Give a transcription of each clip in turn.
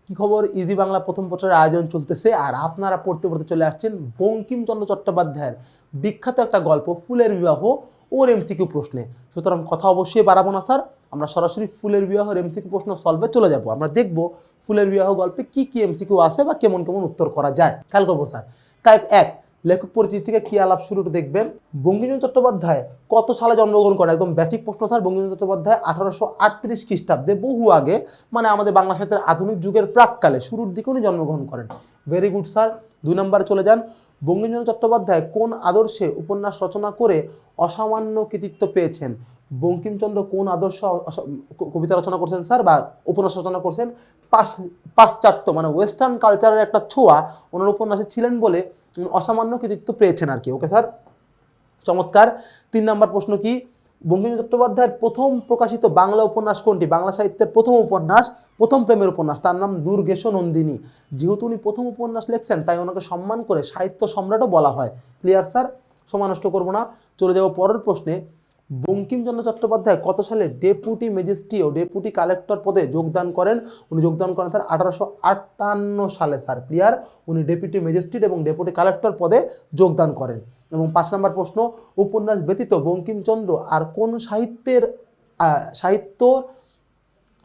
কি খবর? ইজি বাংলা প্রথম পত্রের আয়োজন চলতেছে আর আপনারা পড়তে পড়তে চলে আসছেন বঙ্কিমচন্দ্র চট্টোপাধ্যায়ের বিখ্যাত একটা গল্প ফুলের বিবাহ ওর এমসিকিউ প্রশ্নে। সুতরাং কথা অবশ্যই বাড়াবো না স্যার, আমরা সরাসরি ফুলের বিবাহের এমসিকিউ প্রশ্ন সলভে চলে যাব। আমরা দেখব ফুলের বিবাহ গল্পে কি কি এমসিকিউ আছে বা কেমন কেমন উত্তর করা যায়। খেয়াল করবো স্যার। টাইপ 1, লেখক পরিচিতি থেকে কি আলাপ শুরুটা দেখবেন। বঙ্কিমচন্দ্র চট্টোপাধ্যায় কত সালে জন্মগ্রহণ করেন? একদম বেসিক প্রশ্ন স্যার। বঙ্কিমচন্দ্র চট্টোপাধ্যায় 1838 খ্রিস্টাব্দে, বহু আগে, মানে আমাদের বাংলা সাহিত্যের আধুনিক যুগের প্রাককালে শুরুর দিকে উনি জন্মগ্রহণ করেন। Very good sir. 2 নম্বরে চলে যান। বঙ্কিমচন্দ্র চট্টোপাধ্যায় কোন আদর্শে উপন্যাস রচনা করে অসামান্য কৃতিত্ব পেয়েছেন? বঙ্কিমচন্দ্র কোন আদর্শ কবিতা রচনা করছেন স্যার বা উপন্যাস রচনা করছেন? পাশ্চাত্য মানে ওয়েস্টার্ন কালচারের একটা ছোঁয়া ওনার উপন্যাসে ছিলেন বলে অসামান্য কৃতিত্ব পেয়েছেন আর কি। ওকে স্যার, চমৎকার। 3 নম্বর প্রশ্ন কি? বঙ্কিমচন্দ্র চট্টোপাধ্যায়ের প্রথম প্রকাশিত বাংলা উপন্যাস কোনটি? বাংলা সাহিত্যের প্রথম উপন্যাস, প্রথম প্রেমের উপন্যাস, তার নাম দুর্গেশ নন্দিনী। যেহেতু উনি প্রথম উপন্যাস লিখছেন তাই ওনাকে সম্মান করে সাহিত্য সম্রাটও বলা হয়। Clear sir? সময় নষ্ট করবো না, চলে যাব পরের প্রশ্নে। বঙ্কিমচন্দ্র চট্টোপাধ্যায় কত সালে ডেপুটি ম্যাজিস্ট্রি ও ডেপুটি কালেক্টর পদে যোগদান করেন? উনি যোগদান করেন স্যার 1858 সালে স্যার। ক্লিয়ার? উনি ডেপুটি ম্যাজিস্ট্রেট এবং ডেপুটি কালেক্টর পদে যোগদান করেন। এবং 5 নম্বর প্রশ্ন, উপন্যাস ব্যতীত বঙ্কিমচন্দ্র আর কোন সাহিত্য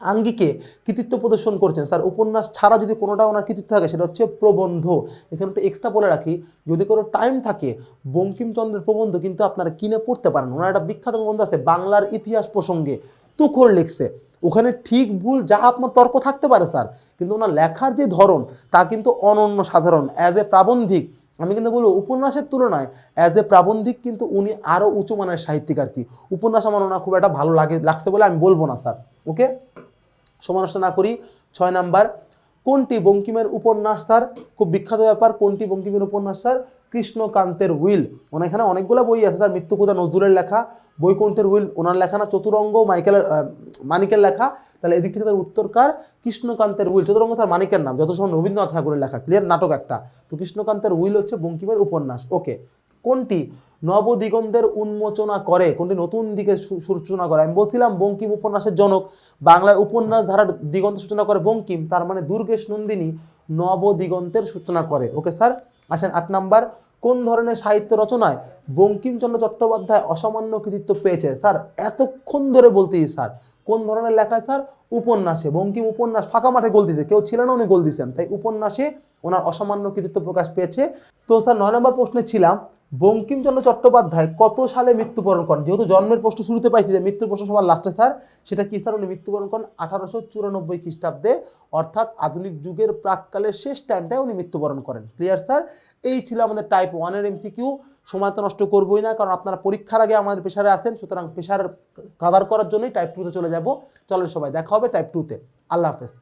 আঙ্গিকে কৃতিত্ব প্রদর্শন করছেন? স্যার উপন্যাস ছাড়া যদি কোনোটা ওনার কৃতিত্ব থাকে সেটা হচ্ছে প্রবন্ধ। এখানে একটু এক্সট্রা বলে রাখি, যদি কোনো টাইম থাকে বঙ্কিমচন্দ্রের প্রবন্ধ কিন্তু আপনারা কিনে পড়তে পারেন। ওনার একটা বিখ্যাত প্রবন্ধ আছে বাংলার ইতিহাস প্রসঙ্গে, তুখোর লিখছে। ওখানে ঠিক ভুল যা আপনার তর্ক থাকতে পারে স্যার, কিন্তু ওনার লেখার যে ধরন তা কিন্তু অনন্য সাধারণ। অ্যাজ এ প্রাবন্ধিক আমি কিন্তু বলবো উপন্যাসের তুলনায় অ্যাজ এ প্রাবন্ধিক কিন্তু উনি আরও উঁচু মানের সাহিত্যিক আর কি। উপন্যাস আমার ওনার খুব একটা ভালো লাগছে বলে আমি বলবো না স্যার। ওকে, সমালোচনা না করি। 6 নাম্বার, কোনটি বঙ্কিমের উপন্যাস স্যার? খুব বিখ্যাত ব্যাপার, কোনটি বঙ্কিমের উপন্যাস স্যার? কৃষ্ণকান্তের উইল। ওনার এখানে অনেকগুলো বই আছে স্যার। মৃত্যুকূদা নজরুলের লেখা, বৈকুণ্ঠের উইল ওনার লেখা না, চতুরঙ্গ মানিকের লেখা। তাহলে এদিক থেকে তার উত্তরকার কৃষ্ণকান্তের উইল। চতুরঙ্গ স্যার মানিকের নাম, যত সময় রবীন্দ্রনাথ ঠাকুরের লেখা। ক্লিয়ার? নাটক একটা। তো কৃষ্ণকান্তের উইল হচ্ছে বঙ্কিমের উপন্যাস। ওকে, কোনটি নবদিগন্তের উন্মোচনা করে? কোনটি নতুন দিকে সূচনা করে? আমি বলছিলাম বঙ্কিম উপন্যাসের জনক, বাংলায় উপন্যাস ধারার দিগন্ত সূচনা করে বঙ্কিম, তার মানে দুর্গেশ নন্দিনী নবদিগন্তের সূচনা করে। ওকে স্যার, আসেন 8 নাম্বার, কোন ধরনের সাহিত্য রচনায় বঙ্কিমচন্দ্র চট্টোপাধ্যায় অসামান্য কৃতিত্ব পেয়েছে? স্যার এতক্ষণ ধরে বলতেই স্যার কোন ধরনের লেখায় স্যার? উপন্যাসে। বঙ্কিম উপন্যাস ফাঁকা মাঠে গোল দিয়েছে, কেউ ছিল না উনি গোল দিয়েছেন, তাই উপন্যাসে ওনার অসামান্য কৃতিত্ব প্রকাশ পেয়েছে। তো স্যার 9 নম্বর প্রশ্নে ছিলাম, বঙ্কিমচন্দ্র চট্টোপাধ্যায় কত সালে মৃত্যুবরণ করেন? যেহেতু জন্মের প্রশ্ন শুরুতে পাইছি যে মৃত্যুর প্রশ্ন সবার লাস্টে স্যার, সেটা কি স্যার? উনি মৃত্যুবরণ করেন 1894 খ্রিস্টাব্দে, অর্থাৎ আধুনিক যুগের প্রাককালের শেষ টাইমটায় উনি মৃত্যুবরণ করেন। Clear sir? এই ছিল আমাদের টাইপ 1-এর এমসিকিউ। সময় তো নষ্ট করবোই না, কারণ আপনারা পরীক্ষার আগে আমাদের প্রেসারে আসেন, সুতরাং প্রেসার কভার করার জন্যই টাইপ 2-তে চলে যাব। চলেন সবাই, দেখা হবে টাইপ 2-তে। আল্লাহ হাফেজ।